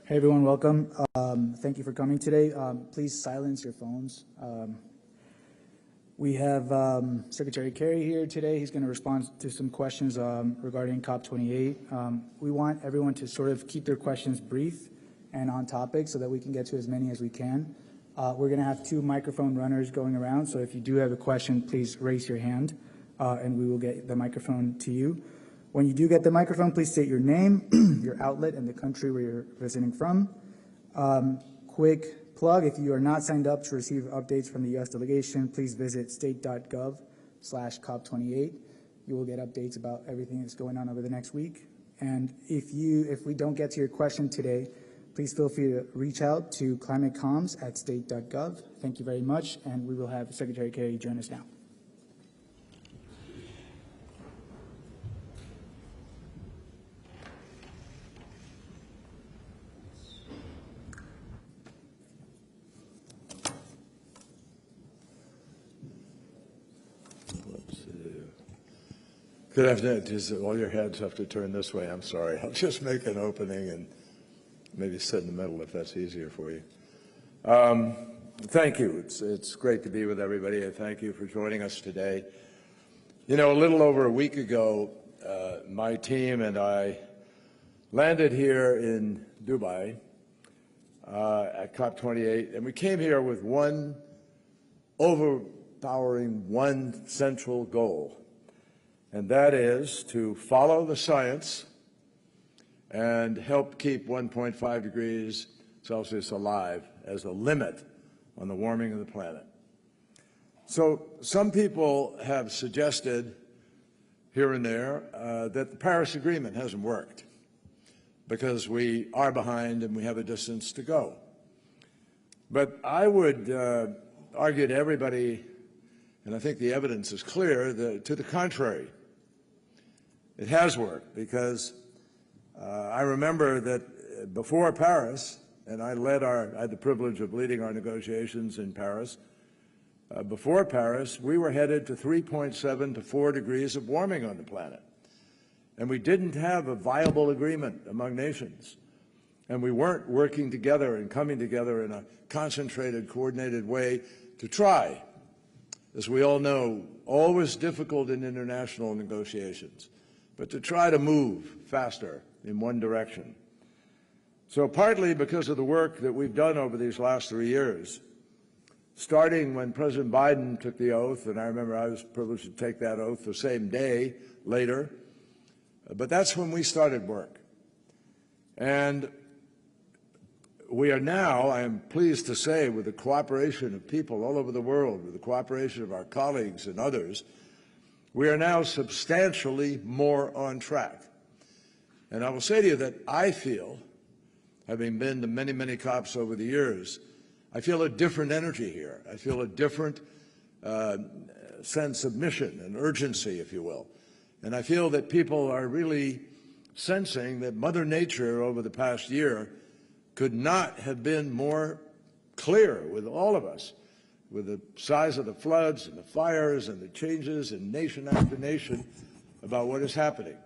Hey everyone, welcome. Thank you for coming today. Please silence your phones. We have Secretary Kerry here today. He's going to respond to some questions regarding COP28. We want everyone to sort of keep their questions brief and on topic so that we can get to as many as we can. We're going to have 2 microphone runners going around, so if you do have a question, please raise your hand and we will get the microphone to you. When you do get the microphone, please state your name, your outlet, and the country where you're visiting from. Quick plug, if you are not signed up to receive updates from the U.S. delegation, please visit state.gov/COP28. You will get updates about everything that's going on over the next week. And if we don't get to your question today, please feel free to reach out to climatecomms@state.gov. Thank you very much, and we will have Secretary Kerry join us now. Good afternoon. All your heads have to turn this way. I'm sorry. I'll just make an opening and maybe sit in the middle if that's easier for you. Thank you. It's great to be with everybody, and thank you for joining us today. You know, a little over a week ago, my team and I landed here in Dubai at COP28, and we came here with one overpowering, one central goal, and that is to follow the science and help keep 1.5 degrees Celsius alive as a limit on the warming of the planet. So some people have suggested here and there that the Paris Agreement hasn't worked because we are behind and we have a distance to go. But I would argue to everybody, and I think the evidence is clear, to the contrary. It has worked because I remember that before Paris, and I had the privilege of leading our negotiations in Paris. Before Paris, we were headed to 3.7 to 4 degrees of warming on the planet. And we didn't have a viable agreement among nations. And we weren't working together and coming together in a concentrated, coordinated way to try, as we all know, always difficult in international negotiations, but to try to move faster in one direction. So partly because of the work that we've done over these last 3 years, starting when President Biden took the oath, and I remember I was privileged to take that oath the same day later, but that's when we started work. And we are now, I am pleased to say, with the cooperation of people all over the world, with the cooperation of our colleagues and others, we are now substantially more on track. And I will say to you that I feel, having been to many, many COPs over the years, I feel a different energy here. I feel a different sense of mission and urgency, if you will. And I feel that people are really sensing that Mother Nature over the past year could not have been more clear with all of us, with the size of the floods and the fires and the changes in nation after nation about what is happening.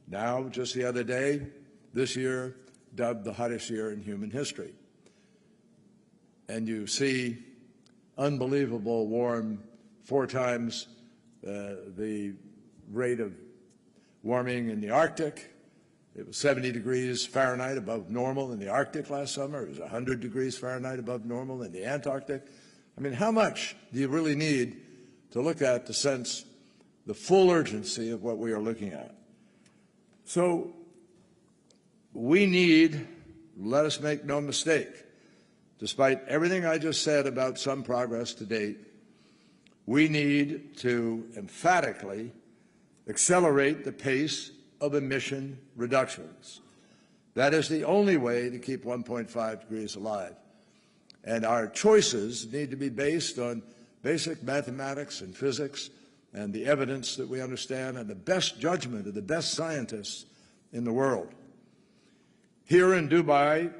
Now, just the other day, this year, dubbed the hottest year in human history. And you see unbelievable warm, 4 times the rate of warming in the Arctic. It was 70 degrees Fahrenheit above normal in the Arctic last summer. It was 100 degrees Fahrenheit above normal in the Antarctic. I mean, how much do you really need to look at to sense the full urgency of what we are looking at? So we need, let us make no mistake, despite everything I just said about some progress to date, we need to emphatically accelerate the pace of emission reductions. That is the only way to keep 1.5 degrees alive. And our choices need to be based on basic mathematics and physics and the evidence that we understand and the best judgment of the best scientists in the world. Here in Dubai,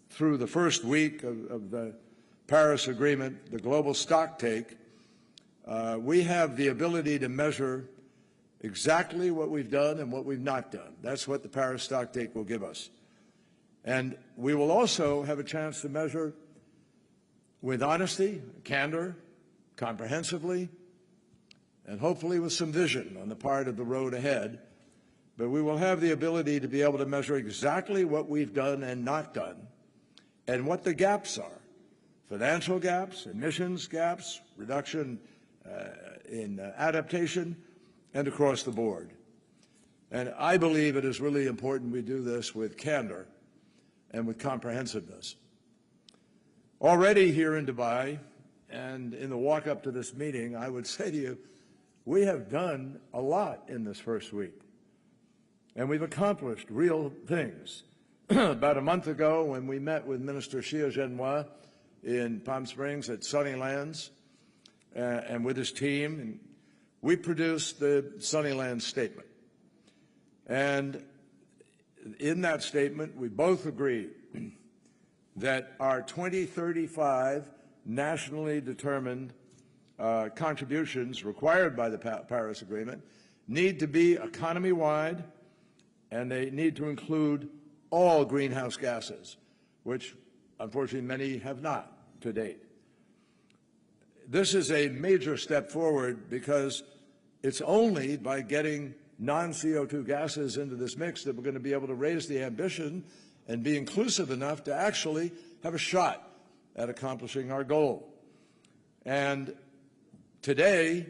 through the first week of the Paris Agreement, the global stocktake, we have the ability to measure exactly what we've done and what we've not done. That's what the Paris stocktake will give us. And we will also have a chance to measure with honesty, candor, comprehensively, and hopefully with some vision on the part of the road ahead. But we will have the ability to be able to measure exactly what we've done and not done, and what the gaps are: financial gaps, emissions gaps, reduction in adaptation, and across the board. And I believe it is really important we do this with candor and with comprehensiveness. Already here in Dubai and in the walk up to this meeting, I would say to you, we have done a lot in this first week. And we've accomplished real things. About a month ago, when we met with Minister Xia Zhenhua in Palm Springs at Sunnylands and with his team, and we produced the Sunnylands Statement. And in that statement, we both agreed that our 2035 nationally determined contributions required by the Paris Agreement need to be economy-wide, and they need to include all greenhouse gases, which unfortunately many have not to date. This is a major step forward because it's only by getting non-CO2 gases into this mix that we're going to be able to raise the ambition and be inclusive enough to actually have a shot at accomplishing our goal. And today,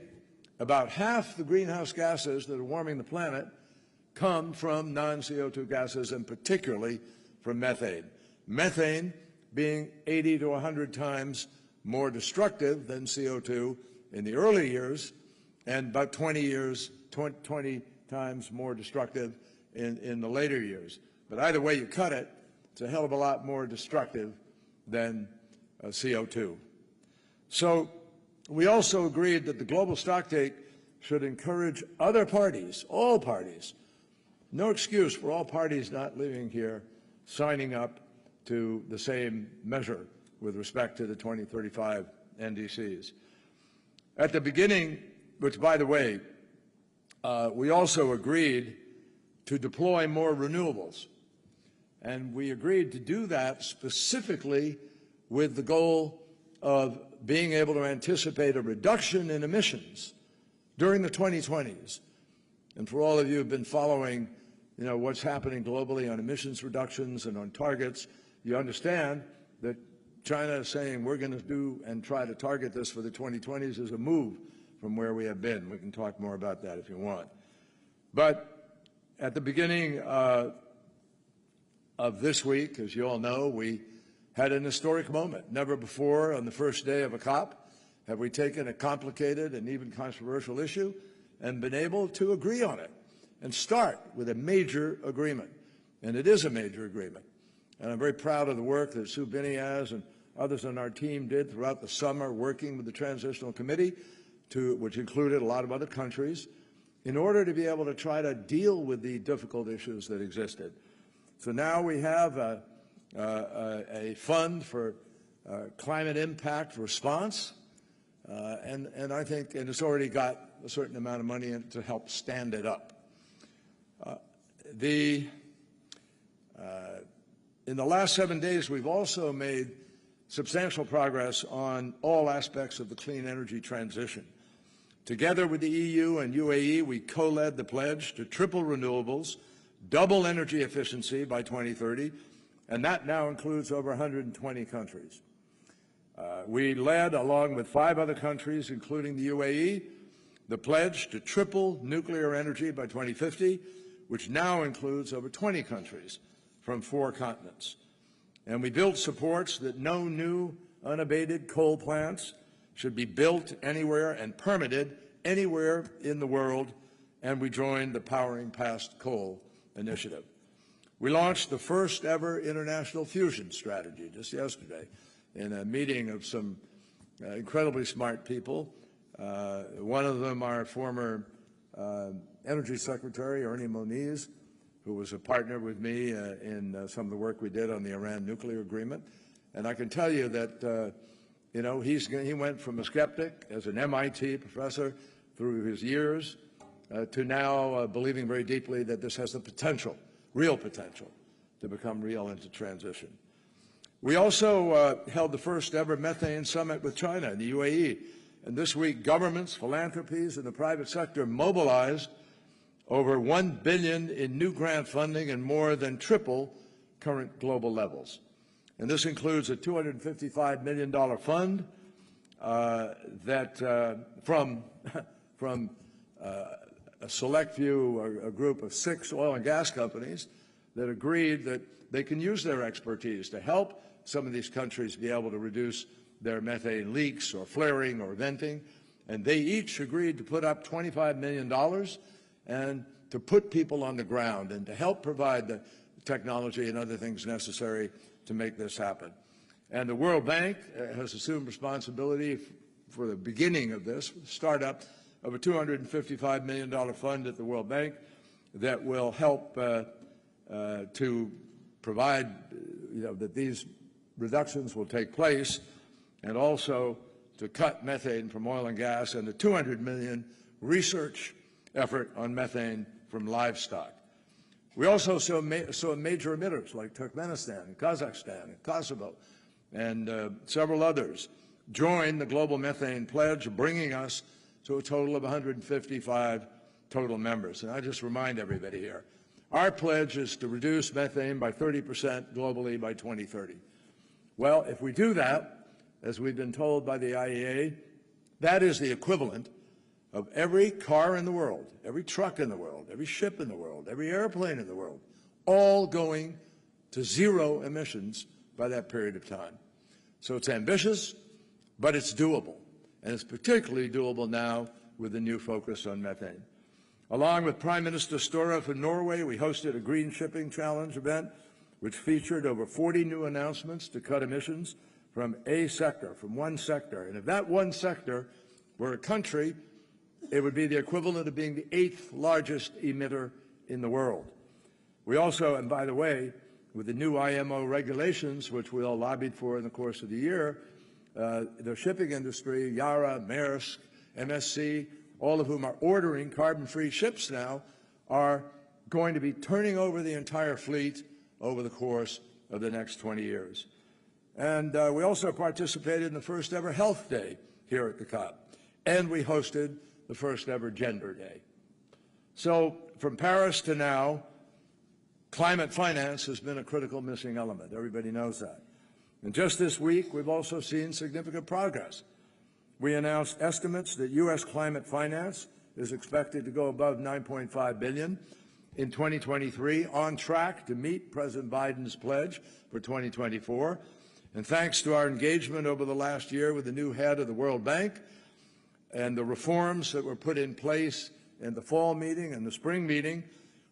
about half the greenhouse gases that are warming the planet come from non-CO2 gases, and particularly from methane. Methane being 80 to 100 times more destructive than CO2 in the early years, and about 20 times more destructive in the later years. But either way you cut it, it's a hell of a lot more destructive than CO2. So we also agreed that the global stocktake should encourage other parties, all parties, no excuse for all parties not living here signing up to the same measure with respect to the 2035 NDCs. At the beginning, which by the way, we also agreed to deploy more renewables. And we agreed to do that specifically with the goal of being able to anticipate a reduction in emissions during the 2020s. And for all of you who have been following, what's happening globally on emissions reductions and on targets, you understand that China is saying we're going to do and try to target this for the 2020s is a move from where we have been. We can talk more about that if you want. But at the beginning of this week, as you all know, we had an historic moment. Never before on the first day of a COP have we taken a complicated and even controversial issue and been able to agree on it and start with a major agreement. And it is a major agreement. And I'm very proud of the work that Sue Biniaz and others on our team did throughout the summer working with the Transitional Committee, which included a lot of other countries, in order to be able to try to deal with the difficult issues that existed. So now we have a fund for climate impact response, and I think it's already got a certain amount of money in it to help stand it up. In the last 7 days, we've also made substantial progress on all aspects of the clean energy transition. Together with the EU and UAE, we co-led the pledge to triple renewables, double energy efficiency by 2030, and that now includes over 120 countries. We led, along with 5 other countries, including the UAE, the pledge to triple nuclear energy by 2050, which now includes over 20 countries from 4 continents. And we built supports that no new unabated coal plants should be built anywhere and permitted anywhere in the world, and we joined the Powering Past Coal initiative. We launched the first ever international fusion strategy just yesterday in a meeting of some incredibly smart people. One of them, our former Energy Secretary, Ernie Moniz, who was a partner with me in some of the work we did on the Iran nuclear agreement. And I can tell you that, he went from a skeptic as an MIT professor through his years to now believing very deeply that this has the potential, real potential, to become real and to transition. We also held the first ever methane summit with China in the UAE. And this week, governments, philanthropies, and the private sector mobilized over $1 billion in new grant funding and more than triple current global levels. And this includes a $255 million fund from a select few, a group of 6 oil and gas companies that agreed that they can use their expertise to help some of these countries be able to reduce their methane leaks or flaring or venting. And they each agreed to put up $25 million and to put people on the ground and to help provide the technology and other things necessary to make this happen. And the World Bank has assumed responsibility for the beginning of this, startup of a $255 million fund at the World Bank that will help to provide, that these reductions will take place, and also to cut methane from oil and gas, and a $200 million research effort on methane from livestock. We also saw major emitters like Turkmenistan and Kazakhstan and Kosovo and several others join the global methane pledge, bringing us to a total of 155 total members. And I just remind everybody here, our pledge is to reduce methane by 30% globally by 2030. Well, if we do that, as we've been told by the IEA, that is the equivalent of every car in the world, every truck in the world, every ship in the world, every airplane in the world, all going to zero emissions by that period of time. So it's ambitious, but it's doable. And it's particularly doable now with the new focus on methane. Along with Prime Minister Støre from Norway, we hosted a Green Shipping Challenge event, which featured over 40 new announcements to cut emissions from a sector, from one sector. And if that one sector were a country, it would be the equivalent of being the 8th largest emitter in the world. We also, and by the way, with the new IMO regulations, which we all lobbied for in the course of the year, the shipping industry, Yara, Maersk, MSC, all of whom are ordering carbon-free ships now, are going to be turning over the entire fleet over the course of the next 20 years. And we also participated in the first ever Health Day here at the COP, and we hosted the first ever Gender Day. So from Paris to now, climate finance has been a critical missing element. Everybody knows that. And just this week, we've also seen significant progress. We announced estimates that U.S. climate finance is expected to go above $9.5 billion in 2023, on track to meet President Biden's pledge for 2024. And thanks to our engagement over the last year with the new head of the World Bank and the reforms that were put in place in the fall meeting and the spring meeting,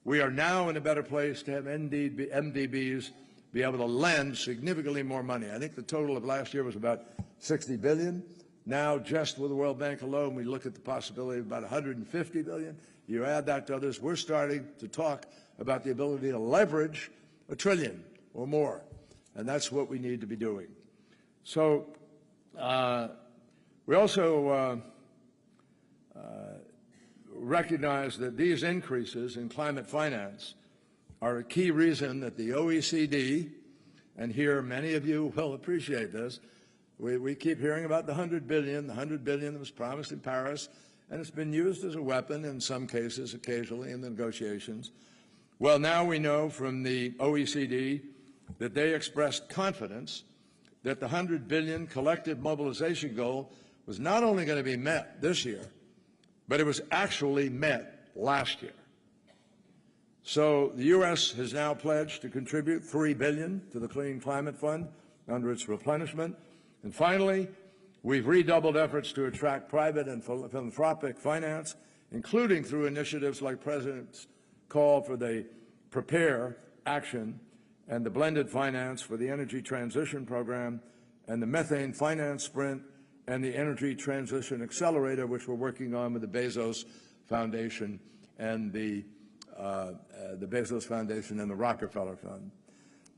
we are now in a better place to have MDBs be able to lend significantly more money. I think the total of last year was about $60 billion. Now, just with the World Bank alone, we look at the possibility of about $150 billion. You add that to others, we're starting to talk about the ability to leverage $1 trillion or more, and that's what we need to be doing. So we also recognize that these increases in climate finance are a key reason that the OECD, and here many of you will appreciate this, we keep hearing about the $100 billion that was promised in Paris, and it's been used as a weapon in some cases, occasionally in the negotiations. Well, now we know from the OECD that they expressed confidence that the $100 billion collective mobilization goal was not only going to be met this year, but it was actually met last year. So the U.S. has now pledged to contribute $3 billion to the Clean Climate Fund under its replenishment. And finally, we've redoubled efforts to attract private and philanthropic finance, including through initiatives like President's call for the Prepare Action and the blended finance for the Energy Transition Program and the Methane Finance Sprint and the Energy Transition Accelerator, which we're working on with the Bezos Foundation and the Bezos Foundation and the Rockefeller Fund.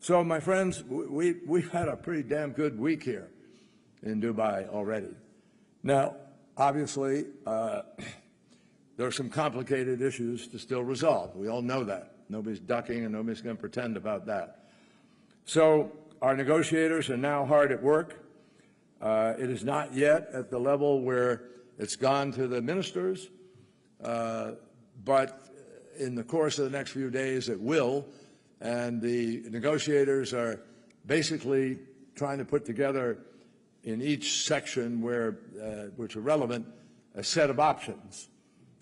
So, my friends, we've had a pretty damn good week here in Dubai already. Now, obviously, there are some complicated issues to still resolve. We all know that. Nobody's ducking and nobody's going to pretend about that. So our negotiators are now hard at work. It is not yet at the level where it's gone to the ministers, but in the course of the next few days it will, and the negotiators are basically trying to put together in each section which are relevant a set of options.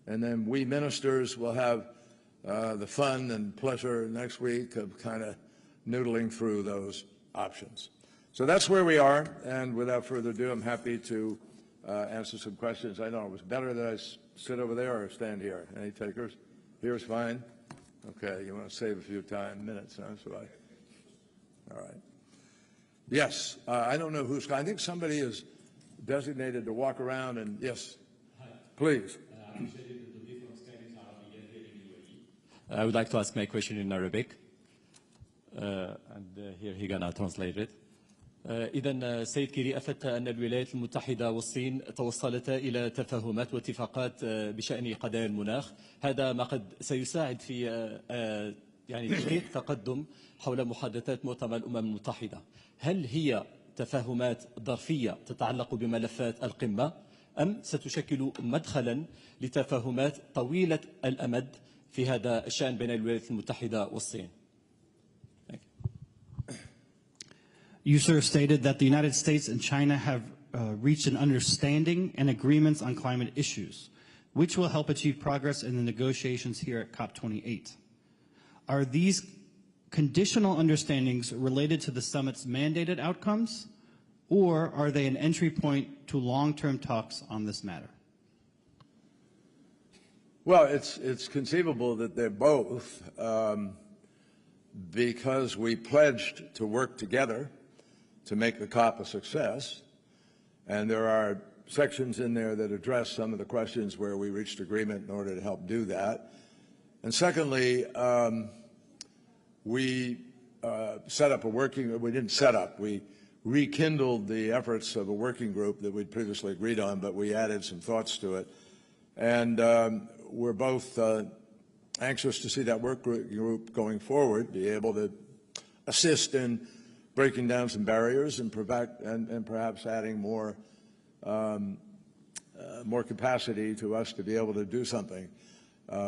And then we ministers will have the fun and pleasure next week of kind of noodling through those options. So that's where we are, and without further ado, I'm happy to answer some questions. I know it was better that I sit over there or stand here. Any takers? Here's fine. Okay, you want to save a few minutes, huh? So all right. Yes, I don't know who's. I think somebody is designated to walk around and yes, please. I would like to ask my question in Arabic, and here he gonna translate it. إذا سيد كيري، أفدت أن الولايات المتحدة والصين توصلتا إلى تفاهمات واتفاقات بشأن قضايا المناخ. هذا ما قد سيساعد في يعني تحقيق تقدم حول محادثات مؤتمر الأمم المتحدة. هل هي تفاهمات ظرفية تتعلق بملفات القمة، أم ستشكل مدخلا لتفاهمات طويلة الأمد في هذا الشأن بين الولايات المتحدة والصين؟ You, sir, stated that the United States and China have reached an understanding and agreements on climate issues, which will help achieve progress in the negotiations here at COP28. Are these conditional understandings related to the summit's mandated outcomes, or are they an entry point to long-term talks on this matter? Well, it's conceivable that they're both, because we pledged to work together to make the COP a success, and there are sections in there that address some of the questions where we reached agreement in order to help do that. And secondly, we set up we rekindled the efforts of a working group that we'd previously agreed on, but we added some thoughts to it. And we're both anxious to see that work group going forward, be able to assist in breaking down some barriers and perhaps adding more capacity to us to be able to do something.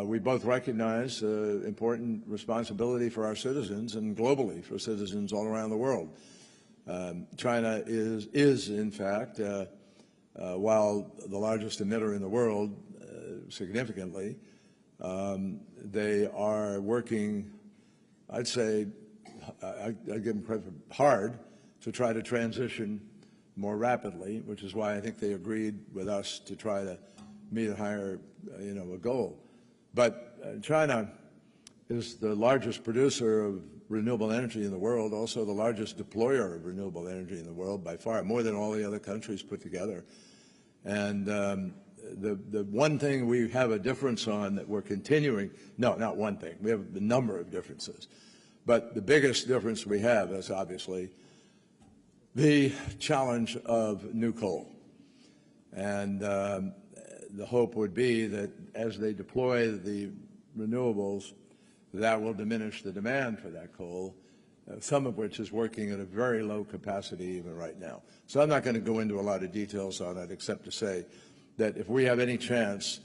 We both recognize important responsibility for our citizens and globally for citizens all around the world. China is in fact, while the largest emitter in the world significantly, they are working, I'd say, I give them credit for hard to try to transition more rapidly, which is why I think they agreed with us to try to meet a higher, a goal. But China is the largest producer of renewable energy in the world, also the largest deployer of renewable energy in the world by far, more than all the other countries put together. And the one thing we have a difference on that we're continuing, no, not one thing, we have a number of differences. But the biggest difference we have is obviously the challenge of new coal. And the hope would be that as they deploy the renewables, that will diminish the demand for that coal, some of which is working at a very low capacity even right now. So I'm not going to go into a lot of details on it, except to say that if we have any chance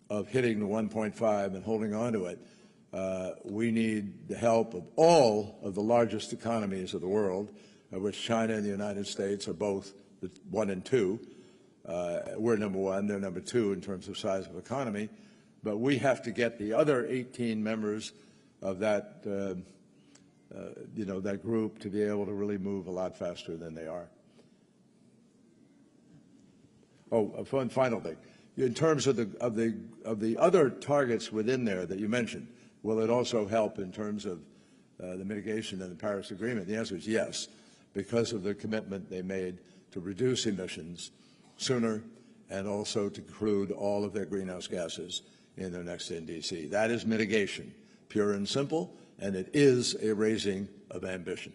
of hitting the 1.5 and holding on to it, we need the help of all of the largest economies of the world, of which China and the United States are both the 1 and 2. We're number 1, they're number 2 in terms of size of economy. But we have to get the other 18 members of that, that group to be able to really move a lot faster than they are. Oh, a final thing. In terms of the other targets within there that you mentioned, will it also help in terms of the mitigation and the Paris Agreement? The answer is yes, because of the commitment they made to reduce emissions sooner and also to include all of their greenhouse gases in their next NDC. That is mitigation, pure and simple, and it is a raising of ambition.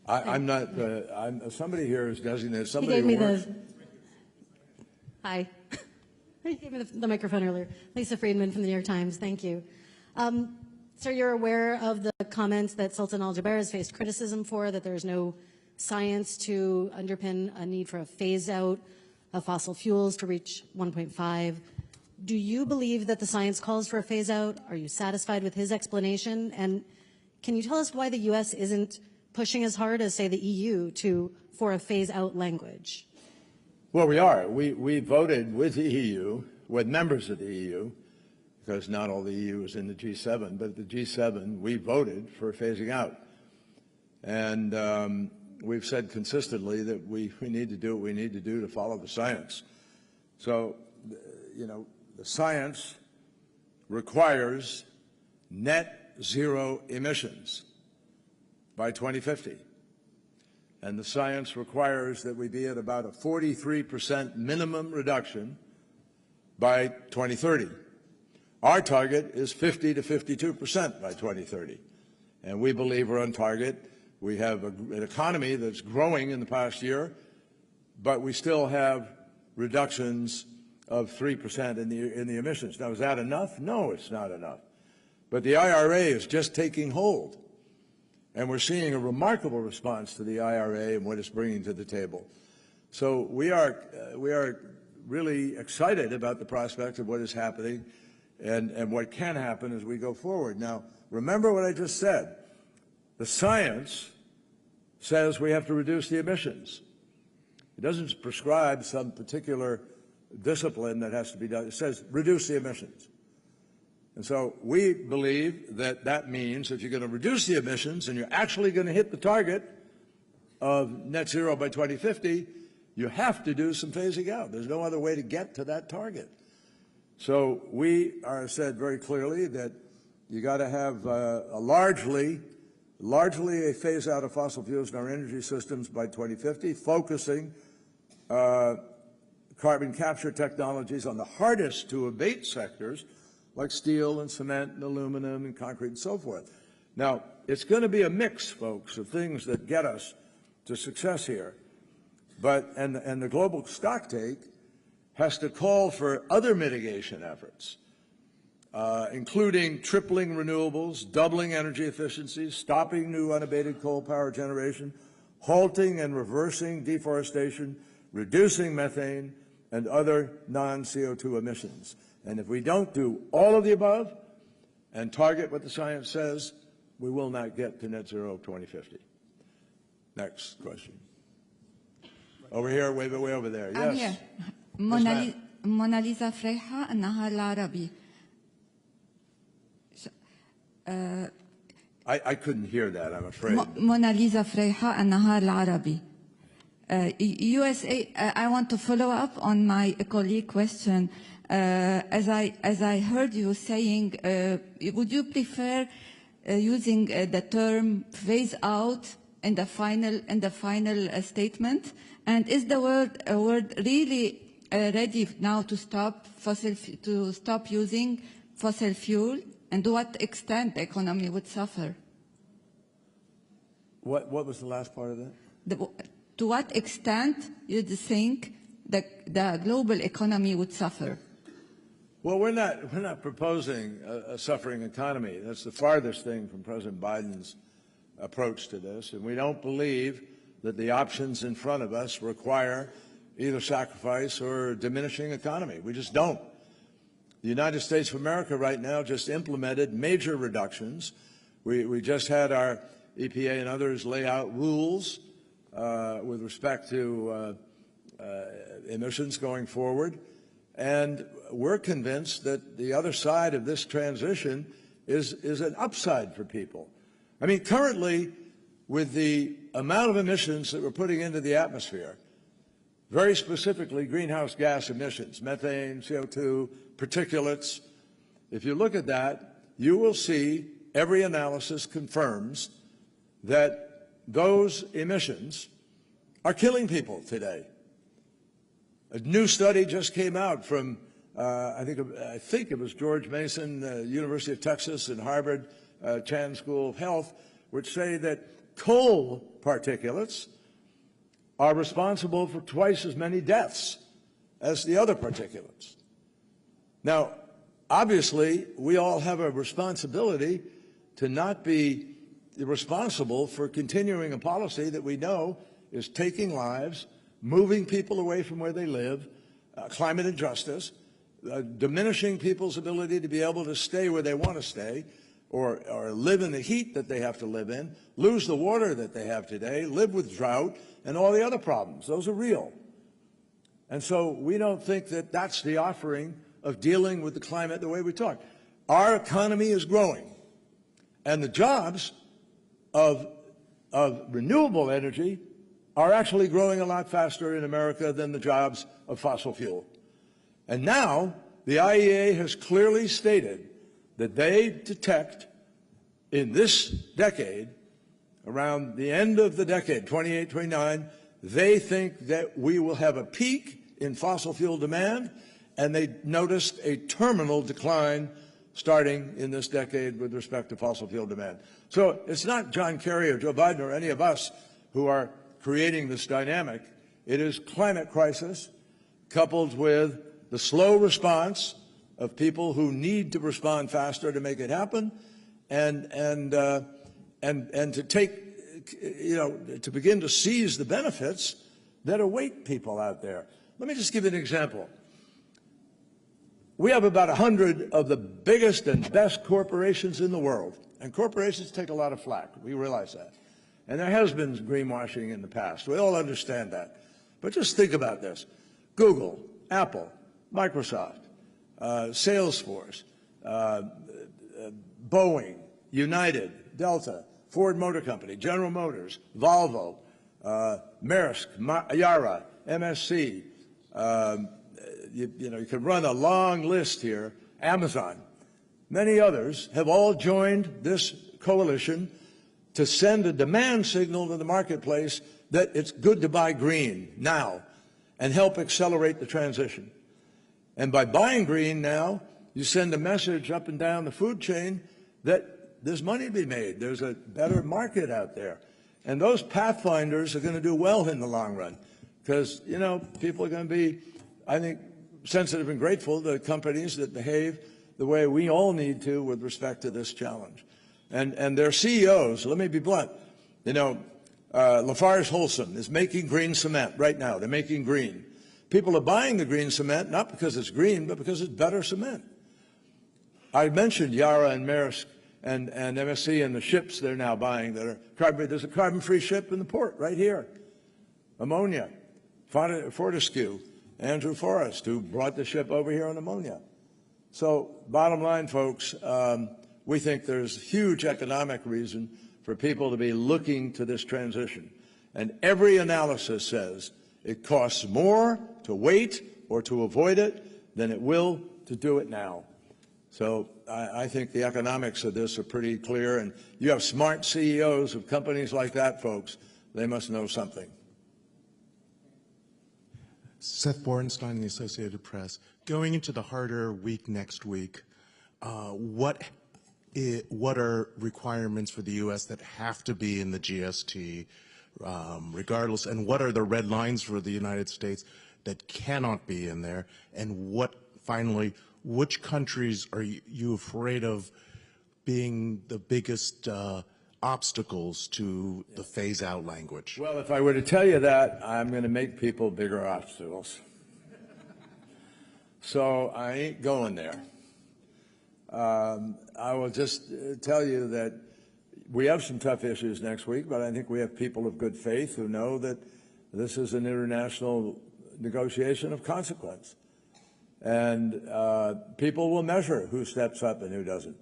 I'm not, somebody here is designated, somebody who works. Hi. You gave me the microphone earlier. Lisa Friedman from the New York Times. Thank you. Sir, you're aware of the comments that Sultan Al-Jaber has faced criticism for, that there's no science to underpin a need for a phase-out of fossil fuels to reach 1.5. Do you believe that the science calls for a phase-out? Are you satisfied with his explanation? And can you tell us why the U.S. isn't pushing as hard as, say, the EU for a phase-out language? Well, we are. We voted with the EU, with members of the EU, because not all the EU is in the G7, but the G7, we voted for phasing out. And we've said consistently that we need to do what we need to do to follow the science. So, you know, the science requires net zero emissions by 2050. And the science requires that we be at about a 43% minimum reduction by 2030. Our target is 50 to 52% by 2030. And we believe we're on target. We have an economy that's growing in the past year, but we still have reductions of 3% in the emissions. Now, is that enough? No, it's not enough. But the IRA is just taking hold. And we're seeing a remarkable response to the IRA and what it's bringing to the table. So we are really excited about the prospect of what is happening and what can happen as we go forward. Now, remember what I just said. The science says we have to reduce the emissions. It doesn't prescribe some particular discipline that has to be done. It says reduce the emissions. And so we believe that that means if you're going to reduce the emissions and you're actually going to hit the target of net zero by 2050, you have to do some phasing out. There's no other way to get to that target. So we are said very clearly that you got to have a largely a phase out of fossil fuels in our energy systems by 2050, focusing carbon capture technologies on the hardest to abate sectors like steel and cement and aluminum and concrete and so forth. Now, it's going to be a mix, folks, of things that get us to success here. But, and the global stocktake has to call for other mitigation efforts, including tripling renewables, doubling energy efficiency, stopping new unabated coal power generation, halting and reversing deforestation, reducing methane, and other non-CO2 emissions. And if we don't do all of the above and target what the science says, we will not get to net zero 2050. Next question. Over here, way over there. I'm Yes. here. Mona Lisa Freha, النهار العربي. I couldn't hear that, I'm afraid. Mona Lisa Freha, النهار العربي. USA, I want to follow up on my colleague question. As I heard you saying, would you prefer using the term phase out in the final statement? And is the world really ready now to stop using fossil fuel? And to what extent the economy would suffer? What was the last part of that? To what extent you think the global economy would suffer? Well, we're not proposing a suffering economy. That's the farthest thing from President Biden's approach to this. And we don't believe that the options in front of us require either sacrifice or diminishing economy. We just don't. The United States of America right now just implemented major reductions. We just had our EPA and others lay out rules with respect to emissions going forward. And we're convinced that the other side of this transition is an upside for people. I mean, currently, with the amount of emissions that we're putting into the atmosphere, very specifically greenhouse gas emissions, methane, CO2, particulates, if you look at that, you will see every analysis confirms that those emissions are killing people today. A new study just came out from, I think it was George Mason, University of Texas, and Harvard Chan School of Health, which say that coal particulates are responsible for twice as many deaths as the other particulates. Now, obviously, we all have a responsibility to not be responsible for continuing a policy that we know is taking lives, moving people away from where they live, climate injustice, diminishing people's ability to be able to stay where they want to stay, or live in the heat that they have to live in, lose the water that they have today, live with drought, and all the other problems. Those are real. And so we don't think that that's the offering of dealing with the climate the way we talk. Our economy is growing, and the jobs of renewable energy are actually growing a lot faster in America than the jobs of fossil fuel. And now the IEA has clearly stated that they detect in this decade, around the end of the decade, 28, 29, they think that we will have a peak in fossil fuel demand, and they noticed a terminal decline starting in this decade with respect to fossil fuel demand. So it's not John Kerry or Joe Biden or any of us who are creating this dynamic. It is climate crisis coupled with the slow response of people who need to respond faster to make it happen, and to take, to begin to seize the benefits that await people out there. Let me just give you an example. We have about 100 of the biggest and best corporations in the world, and corporations take a lot of flack. We realize that. And there has been greenwashing in the past. We all understand that. But just think about this. Google, Apple, Microsoft, Salesforce, Boeing, United, Delta, Ford Motor Company, General Motors, Volvo, Maersk, Yara, MSC, you can run a long list here, Amazon. Many others have all joined this coalition to send a demand signal to the marketplace that it's good to buy green now and help accelerate the transition. And by buying green now, you send a message up and down the food chain that there's money to be made. There's a better market out there. And those pathfinders are going to do well in the long run because, people are going to be, I think, sensitive and grateful to companies that behave the way we all need to with respect to this challenge. And their CEOs, let me be blunt, Lafarge Holcim is making green cement right now. They're making green. People are buying the green cement not because it's green, but because it's better cement. I mentioned Yara and Maersk and MSC and the ships they're now buying that are carbon. There's a carbon-free ship in the port right here. Ammonia, Fortescue, Andrew Forrest, who brought the ship over here on ammonia. So bottom line, folks, we think there's huge economic reason for people to be looking to this transition. And every analysis says it costs more to wait or to avoid it than it will to do it now. So I think the economics of this are pretty clear. And you have smart CEOs of companies like that, folks. They must know something. Seth Borenstein, the Associated Press. Going into the harder week next week, what are requirements for the U.S. that have to be in the GST, regardless, and what are the red lines for the United States that cannot be in there? And finally, which countries are you afraid of being the biggest obstacles to the phase-out language? Well, if I were to tell you that, I'm going to make people bigger obstacles. So I ain't going there. I will just tell you that we have some tough issues next week, but I think we have people of good faith who know that this is an international negotiation of consequence. And people will measure who steps up and who doesn't.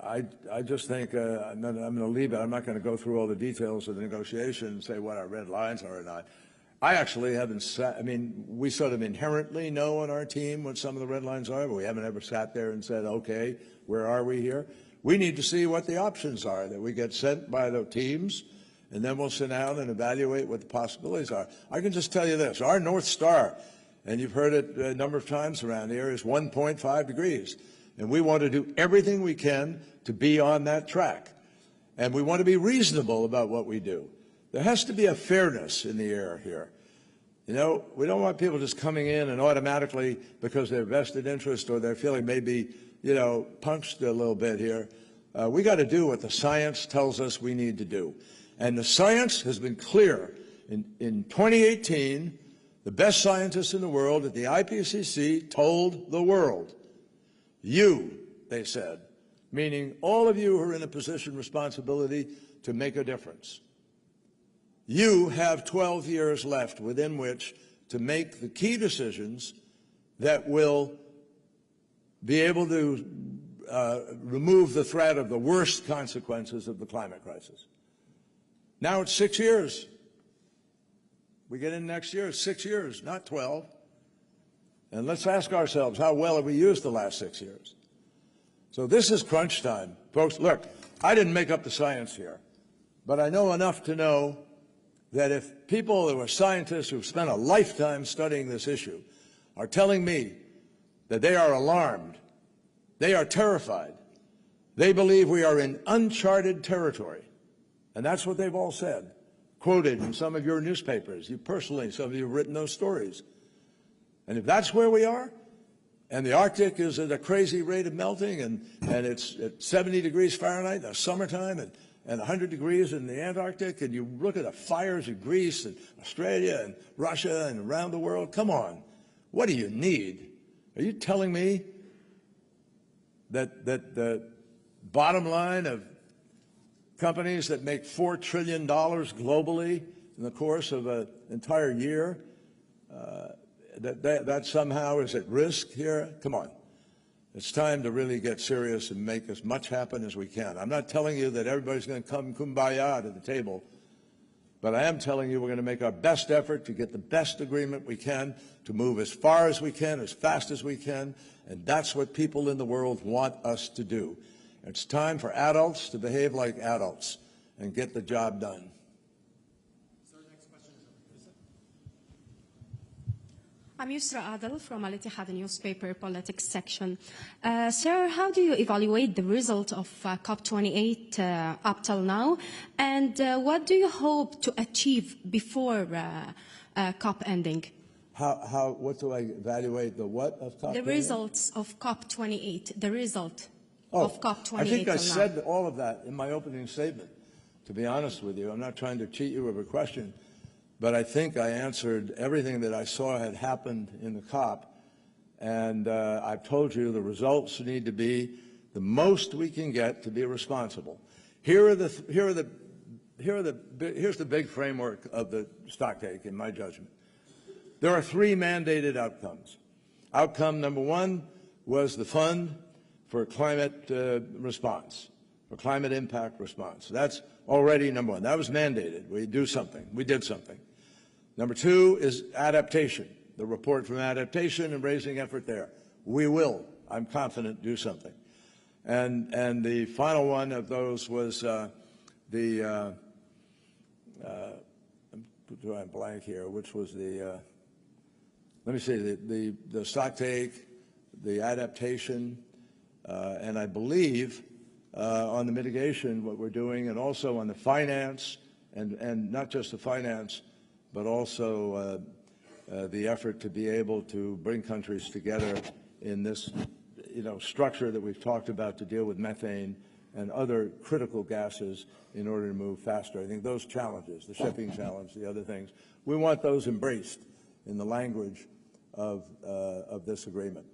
I just think I'm going to leave it. I'm not going to go through all the details of the negotiation and say what our red lines are or not. I actually haven't sat, we sort of inherently know on our team what some of the red lines are, but we haven't ever sat there and said, okay, where are we here? We need to see what the options are that we get sent by the teams, and then we'll sit down and evaluate what the possibilities are. I can just tell you this, our North Star, and you've heard it a number of times around here, is 1.5 degrees. And we want to do everything we can to be on that track. And we want to be reasonable about what we do. There has to be a fairness in the air here. We don't want people just coming in and automatically, because their vested interest or they're feeling maybe, punched a little bit here, We got to do what the science tells us we need to do. And the science has been clear. In 2018, the best scientists in the world at the IPCC told the world, you, they said, meaning all of you who are in a position of responsibility to make a difference, you have 12 years left within which to make the key decisions that will be able to remove the threat of the worst consequences of the climate crisis. Now it's 6 years. We get in next year, 6 years, not 12. And let's ask ourselves, how well have we used the last 6 years? So this is crunch time. Folks, look, I didn't make up the science here, but I know enough to know that if people who are scientists who've spent a lifetime studying this issue are telling me that they are alarmed, they are terrified, they believe we are in uncharted territory, and that's what they've all said, quoted in some of your newspapers. You personally, some of you have written those stories. And if that's where we are, and the Arctic is at a crazy rate of melting, and it's at 70 degrees Fahrenheit in the summertime, and 100 degrees in the Antarctic, and you look at the fires in Greece and Australia and Russia and around the world, come on, what do you need? Are you telling me that the bottom line of companies that make $4 trillion globally in the course of an entire year, that somehow is at risk here? Come on. It's time to really get serious and make as much happen as we can. I'm not telling you that everybody's going to come kumbaya to the table, but I am telling you we're going to make our best effort to get the best agreement we can, to move as far as we can, as fast as we can, and that's what people in the world want us to do. It's time for adults to behave like adults and get the job done. I'm Yusra Adel from Al-Ittihad newspaper politics section. Sir, how do you evaluate the result of COP28 up till now? And what do you hope to achieve before COP ending? What do I evaluate the what of COP28? The results of COP28, the result of COP28 I think I till said now. all of that in my opening statement, to be honest with you. I'm not trying to cheat you of a question. But I think I answered everything that I saw had happened in the COP, and I've told you the results need to be the most we can get to be responsible. Here's the big framework of the stocktake, in my judgment. There are 3 mandated outcomes. Outcome number 1 was the fund for climate response, for climate impact response. That's already number 1. That was mandated. We do something. We did something. Number 2 is adaptation, the report from adaptation and raising effort there. We will, I'm confident, do something. And the final one of those was I'm drawing a blank here, which was the, let me see, the stocktake, the adaptation, and I believe on the mitigation, what we're doing, and also on the finance, and not just the finance, but also the effort to be able to bring countries together in this, structure that we've talked about to deal with methane and other critical gases in order to move faster. I think those challenges, the shipping challenge, the other things, we want those embraced in the language of this agreement,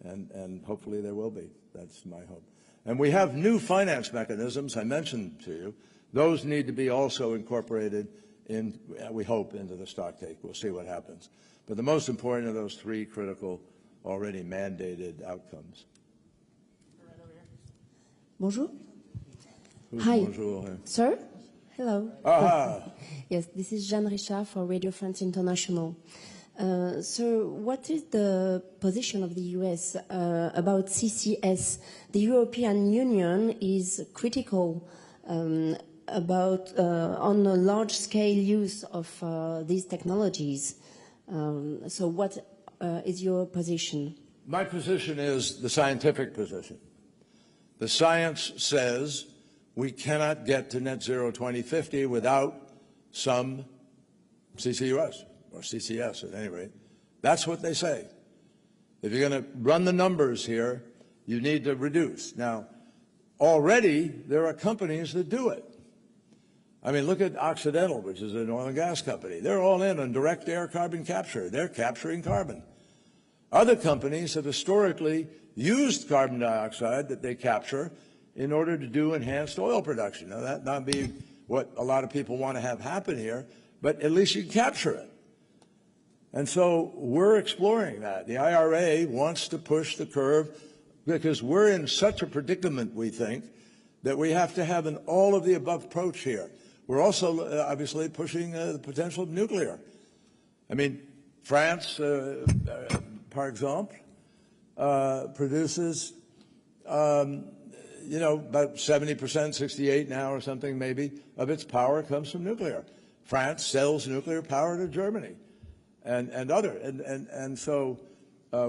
and hopefully there will be. That's my hope. And we have new finance mechanisms, I mentioned to you. Those need to be also incorporated in, we hope, into the stocktake. We'll see what happens. But the most important of those 3 critical, already mandated outcomes. Bonjour. Hi. Bonjour. Sir? Hello. Yes, this is Jeanne Richard for Radio France International. So what is the position of the US about CCS? The European Union is critical about on a large-scale use of these technologies. So what is your position? My position is the scientific position. The science says we cannot get to net zero 2050 without some CCUS, or CCS at any rate. That's what they say. If you're going to run the numbers here, you need to reduce. Now, already there are companies that do it. I mean, look at Occidental, which is an oil and gas company. They're all in on direct air carbon capture. They're capturing carbon. Other companies have historically used carbon dioxide that they capture in order to do enhanced oil production. Now, that not be what a lot of people want to have happen here, but at least you can capture it. And so we're exploring that. The IRA wants to push the curve because we're in such a predicament, we think, that we have to have an all-of-the-above approach here. We're also obviously pushing the potential of nuclear. I mean, France, par exemple, produces, about 70%, 68 now or something maybe, of its power comes from nuclear. France sells nuclear power to Germany and so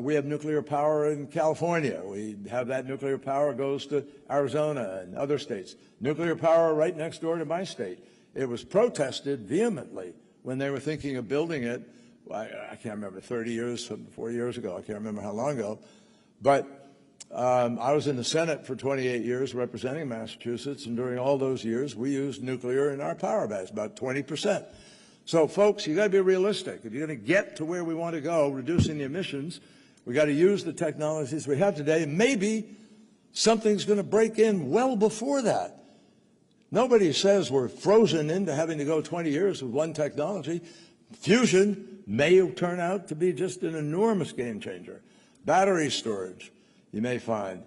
we have nuclear power in California. We have that nuclear power goes to Arizona and other states. Nuclear power right next door to my state. It was protested vehemently when they were thinking of building it. I can't remember, 30 years, 4 years ago. I can't remember how long ago. But I was in the Senate for 28 years representing Massachusetts, and during all those years, we used nuclear in our power base, about 20%. So, folks, you got to be realistic. If you're going to get to where we want to go, reducing the emissions, we got to use the technologies we have today. Maybe something's going to break in well before that. Nobody says we're frozen into having to go 20 years with one technology. Fusion may turn out to be just an enormous game changer. Battery storage, you may find.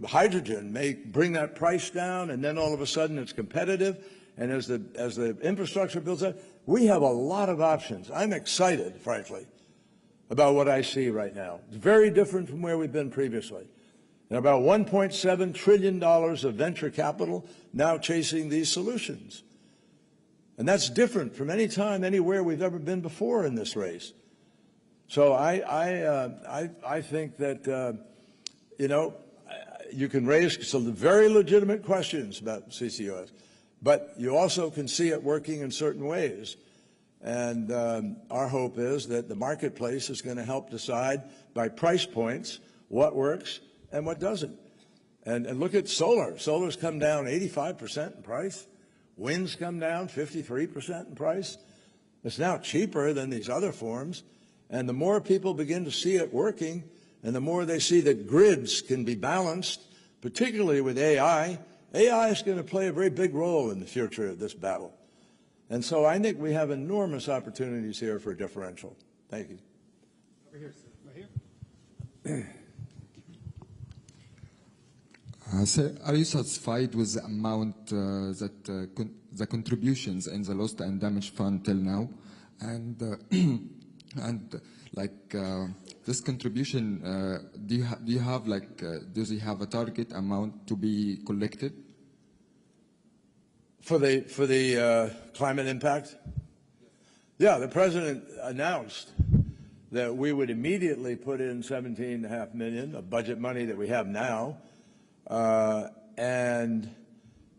Hydrogen may bring that price down, and then all of a sudden it's competitive. And as the infrastructure builds up, we have a lot of options. I'm excited, frankly, about what I see right now. It's very different from where we've been previously. And about $1.7 trillion of venture capital now chasing these solutions. And that's different from any time, anywhere we've ever been before in this race. So I think that, you can raise some very legitimate questions about CCUS, but you also can see it working in certain ways. And our hope is that the marketplace is going to help decide by price points what works and what doesn't. And look at solar. Solar's come down 85% in price. Wind's come down 53% in price. It's now cheaper than these other forms. And the more people begin to see it working, and the more they see that grids can be balanced, particularly with AI, AI is going to play a very big role in the future of this battle. And so I think we have enormous opportunities here for a differential. Thank you. Over here, sir. Right here. Sir, are you satisfied with the amount the contributions in the Lost and Damaged Fund till now? And this contribution, does he have a target amount to be collected? For the climate impact? Yeah, the president announced that we would immediately put in $17.5 million of budget money that we have now. But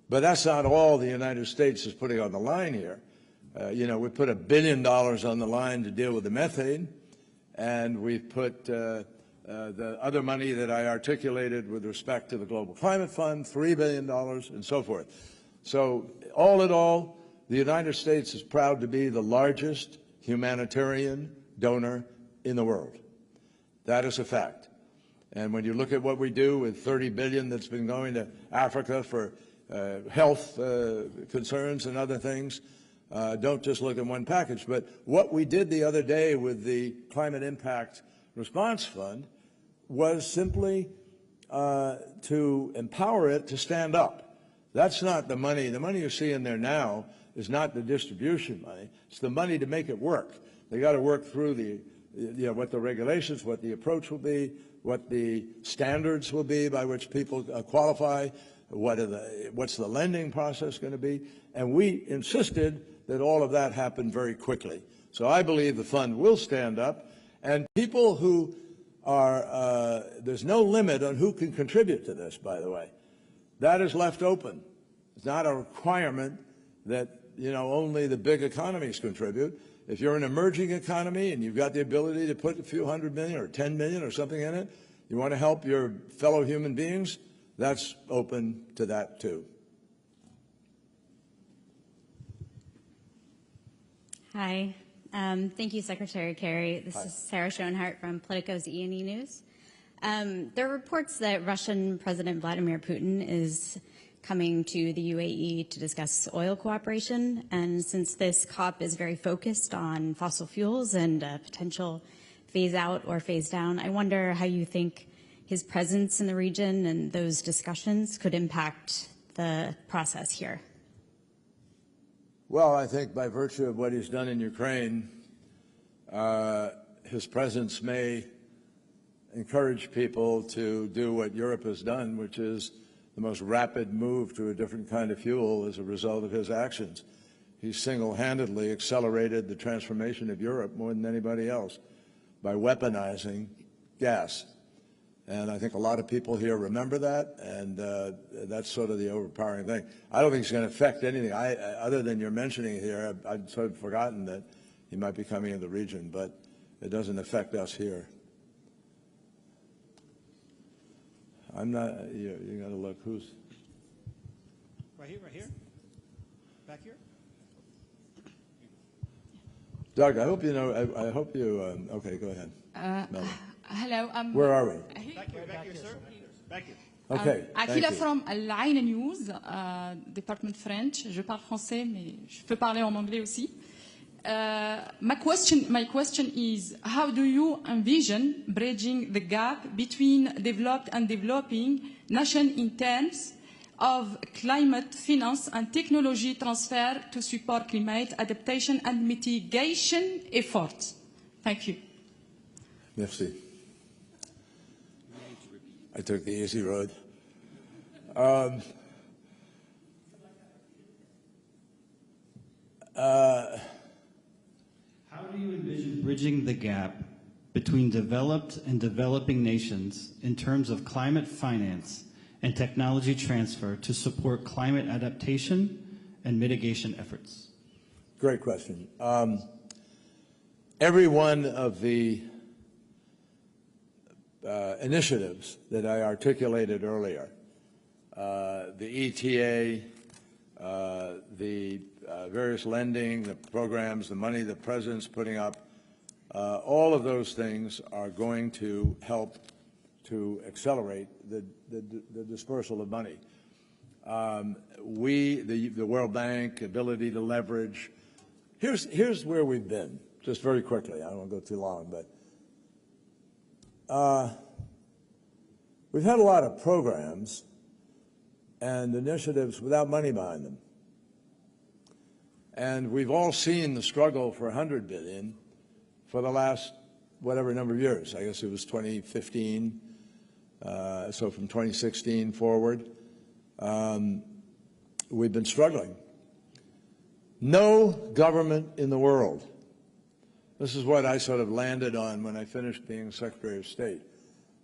that's not all the United States is putting on the line here. We put $1 billion on the line to deal with the methane, and we've put the other money that I articulated with respect to the Global Climate Fund, $3 billion, and so forth. So all in all, the United States is proud to be the largest humanitarian donor in the world. That is a fact. And when you look at what we do with $30 billion that's been going to Africa for health concerns and other things, don't just look at one package. But what we did the other day with the Climate Impact Response Fund was simply to empower it to stand up. That's not the money. The money you see in there now is not the distribution money. It's the money to make it work. They got to work through what the regulations, what the approach will be, what the standards will be by which people qualify, what's the lending process going to be. And we insisted that all of that happen very quickly. So I believe the fund will stand up, and people who are, there's no limit on who can contribute to this, by the way. That is left open. It's not a requirement that, only the big economies contribute. If you're an emerging economy and you've got the ability to put a few $100 million or $10 million or something in it, you want to help your fellow human beings, that's open to that too. Hi. Thank you, Secretary Kerry. This is Sarah Schoenhart from Politico's E&E News. There are reports that Russian President Vladimir Putin is coming to the UAE to discuss oil cooperation, and since this COP is very focused on fossil fuels and potential phase out or phase down, I wonder how you think his presence in the region and those discussions could impact the process here. Well, I think by virtue of what he's done in Ukraine, his presence may encourage people to do what Europe has done, which is the most rapid move to a different kind of fuel as a result of his actions. He single-handedly accelerated the transformation of Europe more than anybody else by weaponizing gas. And I think a lot of people here remember that, and that's sort of the overpowering thing. I don't think it's going to affect anything. Other than you're mentioning it here, I'd sort of forgotten that he might be coming in the region, but it doesn't affect us here. I'm not, you got to look, who's? Right here? Back here? Doug, I hope you know, I hope you, okay, go ahead. Hello. Where are we? Back here, sir. Back here. Okay, Akila from العين News, département French. Je parle français, mais je peux parler en anglais aussi. My question is, how do you envision bridging the gap between developed and developing nations in terms of climate finance and technology transfer to support climate adaptation and mitigation efforts? Thank you. Merci. I took the easy road. How do you envision bridging the gap between developed and developing nations in terms of climate finance and technology transfer to support climate adaptation and mitigation efforts? Great question. Every one of the initiatives that I articulated earlier, the ETA, the various lending, the programs, the money the President's putting up, all of those things are going to help to accelerate the dispersal of money. The World Bank, ability to leverage. Here's where we've been, just very quickly. I don't want to go too long, but we've had a lot of programs and initiatives without money behind them. And we've all seen the struggle for $100 billion for the last whatever number of years. I guess it was 2015, so from 2016 forward, we've been struggling. No government in the world, this is what I sort of landed on when I finished being Secretary of State,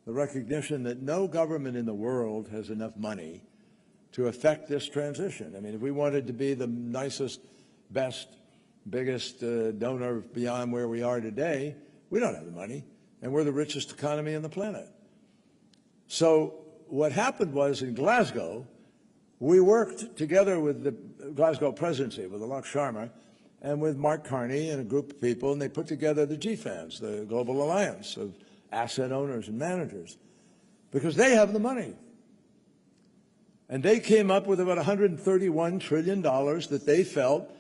the recognition that no government in the world has enough money to affect this transition. I mean, if we wanted to be the nicest, best, biggest donor beyond where we are today, we don't have the money, and we're the richest economy on the planet. So what happened was in Glasgow, we worked together with the Glasgow presidency, with Alok Sharma, and with Mark Carney and a group of people, and they put together the GFANs, the Global Alliance of Asset Owners and Managers, because they have the money. And they came up with about $131 trillion that they felt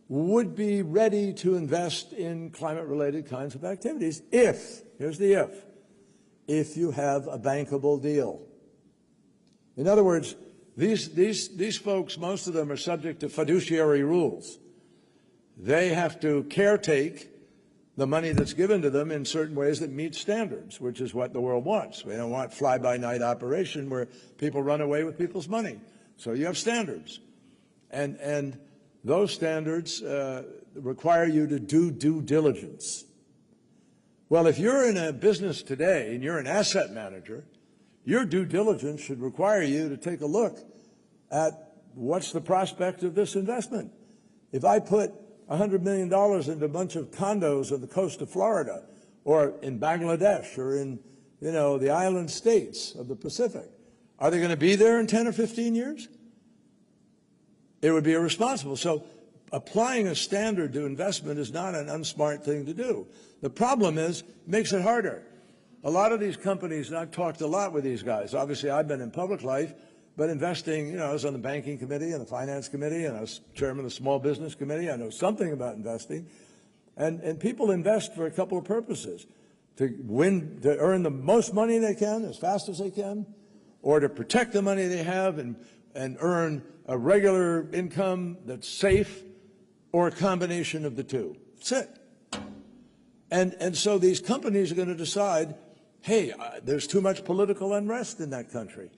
would be ready to invest in climate-related kinds of activities if, here's the if you have a bankable deal. In other words, these folks, most of them are subject to fiduciary rules. They have to caretake the money that's given to them in certain ways that meet standards, which is what the world wants. We don't want fly-by-night operation where people run away with people's money. So you have standards. And those standards require you to do due diligence. Well, if you're in a business today and you're an asset manager, your due diligence should require you to take a look at what's the prospect of this investment. If I put $100 million into a bunch of condos on the coast of Florida or in Bangladesh or in, the island states of the Pacific, Are they going to be there in 10 or 15 years? It would be irresponsible. So applying a standard to investment is not an unsmart thing to do. The problem is, it makes it harder. A lot of these companies, and I've talked a lot with these guys. Obviously, I've been in public life, but investing, you know, I was on the banking committee and the finance committee, and I was chairman of the small business committee. I know something about investing. And people invest for a couple of purposes: to earn the most money they can as fast as they can, or to protect the money they have and earn a regular income that's safe, or a combination of the two. That's it. And so these companies are going to decide, hey, there's too much political unrest in that country,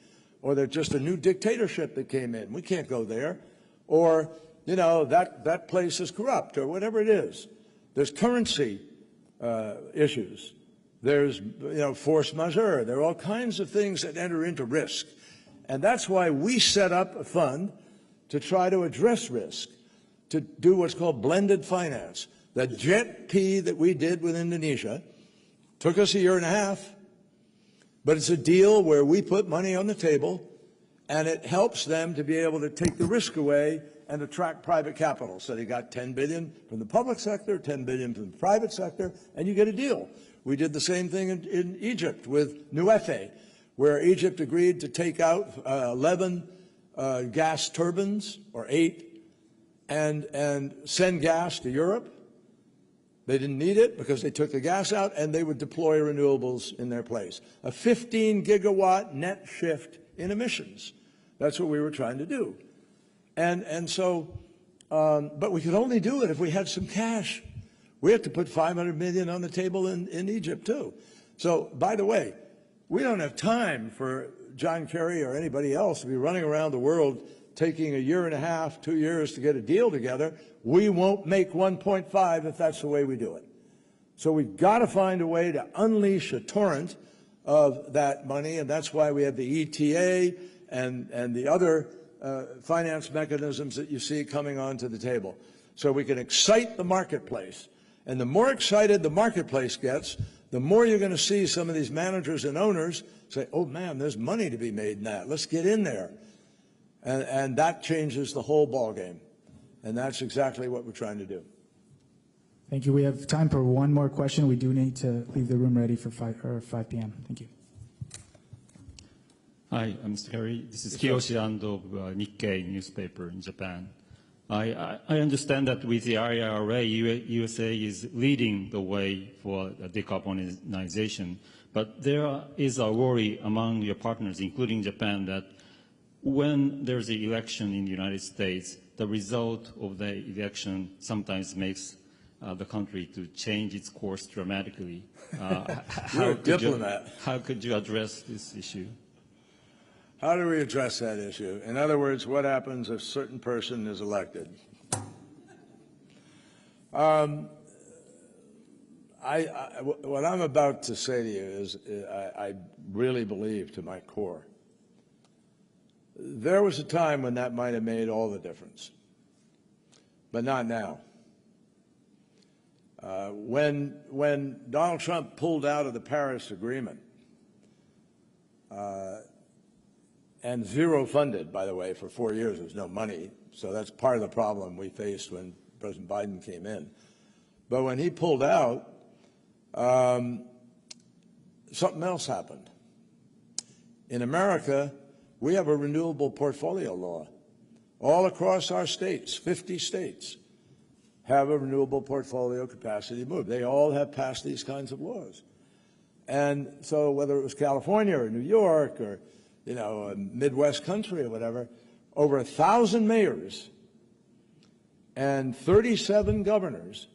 or there's just a new dictatorship that came in. We can't go there. Or, you know, that place is corrupt, or whatever it is. There's currency issues. There's, you know, force majeure. There are all kinds of things that enter into risk. And that's why we set up a fund to try to address risk, to do what's called blended finance. The JET-P that we did with Indonesia took us a year and a half, but it's a deal where we put money on the table, and it helps them to be able to take the risk away and attract private capital. So they got $10 billion from the public sector, $10 billion from the private sector, and you get a deal. We did the same thing in Egypt with Nuefe, where Egypt agreed to take out 11 gas turbines, or 8, and send gas to Europe. They didn't need it because they took the gas out, and they would deploy renewables in their place. A 15-gigawatt net shift in emissions. That's what we were trying to do. And so, but we could only do it if we had some cash. We had to put $500 million on the table in Egypt, too. So, by the way, we don't have time for John Kerry or anybody else to be running around the world taking a year and a half, 2 years to get a deal together. We won't make 1.5 if that's the way we do it. So we've got to find a way to unleash a torrent of that money, and that's why we have the ETA and the other finance mechanisms that you see coming onto the table. So we can excite the marketplace. And the more excited the marketplace gets, the more you're going to see some of these managers and owners say, oh, man, there's money to be made in that. Let's get in there. And that changes the whole ballgame. And that's exactly what we're trying to do. Thank you. We have time for one more question. We do need to leave the room ready for 5 p.m. Thank you. Hi, Mr. Kerry. This is Kiyoshi Ando of Nikkei newspaper in Japan. I understand that with the IRA, USA is leading the way for decarbonization, but there is a worry among your partners, including Japan, that when there's an election in the United States, the result of the election sometimes makes the country to change its course dramatically. You're a diplomat. How could you address this issue? How do we address that issue? In other words, what happens if a certain person is elected? What I'm about to say to you is I really believe to my core. There was a time when that might have made all the difference, but not now. When Donald Trump pulled out of the Paris Agreement, and zero funded, by the way, for 4 years, there was no money, so that's part of the problem we faced when President Biden came in. But when he pulled out, something else happened. In America, we have a renewable portfolio law. All across our states, 50 states, have a renewable portfolio capacity move. They all have passed these kinds of laws. And so whether it was California or New York or, you know, a Midwest country or whatever, over 1,000 mayors and 37 governors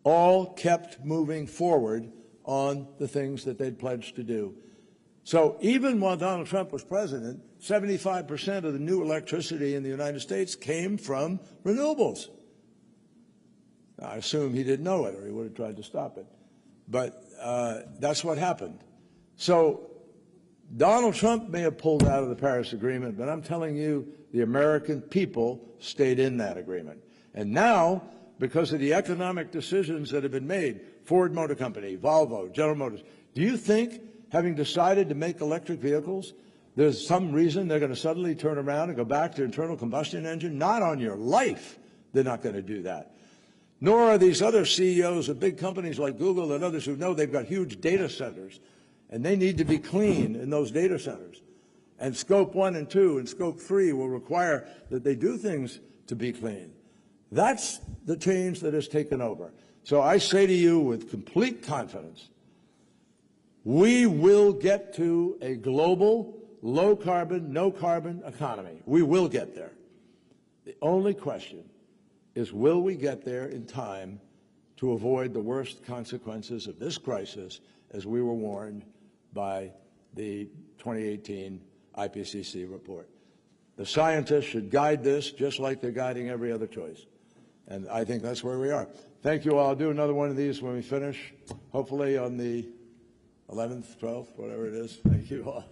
all kept moving forward on the things that they'd pledged to do. So even while Donald Trump was president, 75% of the new electricity in the United States came from renewables. Now, I assume he didn't know it or he would have tried to stop it. But that's what happened. So Donald Trump may have pulled out of the Paris Agreement, but I'm telling you, the American people stayed in that agreement. And now, because of the economic decisions that have been made, Ford Motor Company, Volvo, General Motors, do you think, having decided to make electric vehicles, there's some reason they're going to suddenly turn around and go back to internal combustion engine? Not on your life. They're not going to do that. Nor are these other CEOs of big companies like Google and others who know they've got huge data centers, and they need to be clean in those data centers. And Scope 1 and 2 and Scope 3 will require that they do things to be clean. That's the change that has taken over. So I say to you with complete confidence, we will get to a global, low-carbon, no-carbon economy. We will get there. The only question is, will we get there in time to avoid the worst consequences of this crisis, as we were warned by the 2018 IPCC report? The scientists should guide this just like they're guiding every other choice. And I think that's where we are. Thank you all. I'll do another one of these when we finish, hopefully on the 11th, 12th, whatever it is. Thank you all.